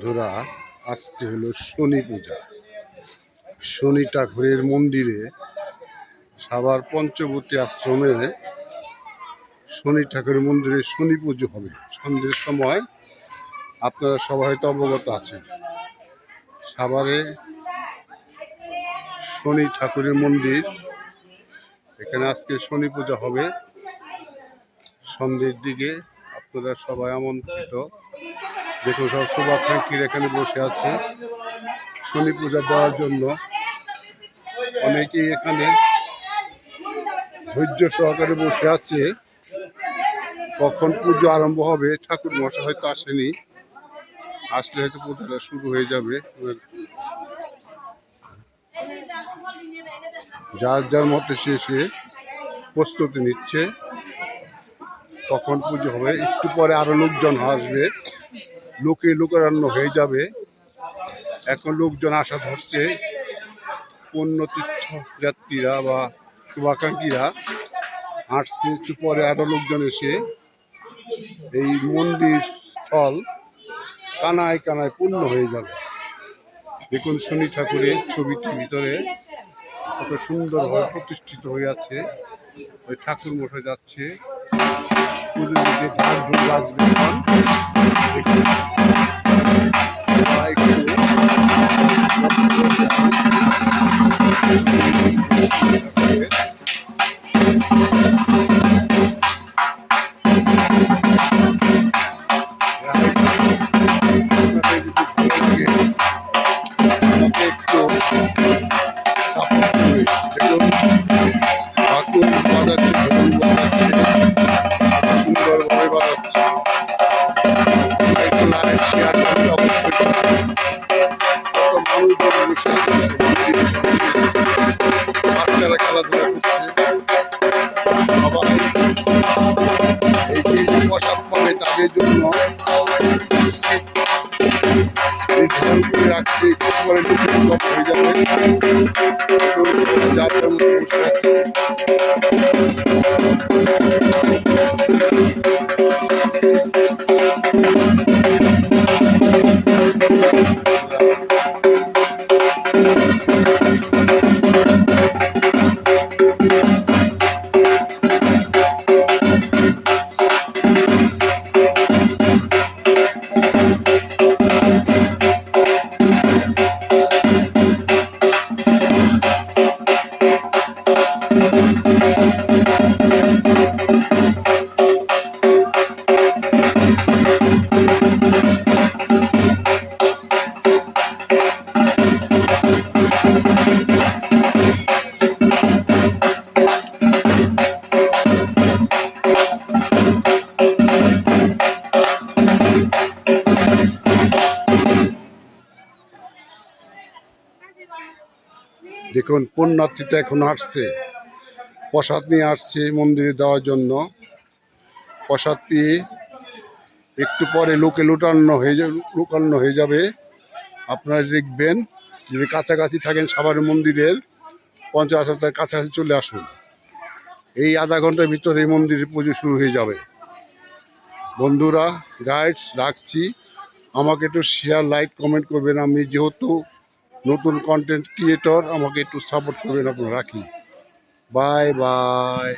বন্ধুরা, আজকে হলো শনি পূজা। শনি ঠাকুরের মন্দিরে সাভার পঞ্চবতী আশ্রমে শনি ঠাকুরের মন্দিরে শনি পুজো হবে সন্ধ্যের সময়। আপনারা সবাই হয়তো অবগত আছেন, সাভারে শনি ঠাকুরের মন্দির, এখানে আজকে শনি পূজা হবে সন্ধ্যের দিকে। আপনারা সবাই আমন্ত্রিত। দেখুন, সব শুভাকাঙ্ক্ষীরা এখানে বসে আছে শনি পূজা দেওয়ার জন্য। অনেকেই এখানে ধৈর্য সহকারে বসে আছে কখন পুজো আরম্ভ হবে। ঠাকুর মশাই হয়তো আসেনি, আসলে হয়তো পূজাটা শুরু হয়ে যাবে। যার যার মতে সে প্রস্তুতি নিচ্ছে কখন পুজো হবে। একটু পরে আরো লোকজন আসবে, লোকে লোকারণ্য হয়ে যাবে। এখন লোকজন আসা ধরছে, পুণ্যতীর্থ যাত্রীরা বা শুভাকাঙ্ক্ষীরা আসছে। একটু পরে আরো লোকজন এসে এই মন্দির স্থল কানায় কানায় পূর্ণ হয়ে যাবে। দেখুন, শনি ঠাকুরের ছবিটির ভিতরে কত সুন্দরভাবে প্রতিষ্ঠিত হয়ে আছে। ওই ঠাকুর মশাই যাচ্ছে, পুজো দিতে ঢাক ঢোল বাজবে। সুন্দরভাবে বাজাচ্ছে, শেয়ার করলে অবশ্যই বাচ্চারা খেলাধুলা করছে। সবাই এই যে প্রসাদ পাবে তাদের জন্য নির্ধারণ করে রাখছে, একটু পরে হয়ে যাবে। যাত্রার মধ্যে বসে আছে। দেখুন, পুণ্যার্থীতে এখন আসছে, প্রসাদ নিয়ে আসছে মন্দিরে দেওয়ার জন্য। প্রসাদ পেয়ে একটু পরে লোকে লোকান্ন হয়ে যাবে। আপনারা দেখবেন, যদি কাছাকাছি থাকেন সাভার মন্দিরের পঞ্চায়েতের কাছাকাছি চলে আসুন। এই আধা ঘন্টার ভিতরে এই মন্দিরের পুজো শুরু হয়ে যাবে। বন্ধুরা, গাইডস রাখছি, আমাকে একটু শেয়ার, লাইক, কমেন্ট করবেন। আমি যেহেতু নতুন কন্টেন্ট ক্রিয়েটর, আমাকে একটু সাপোর্ট করবেন আপনারা। রাখি, বাই বাই।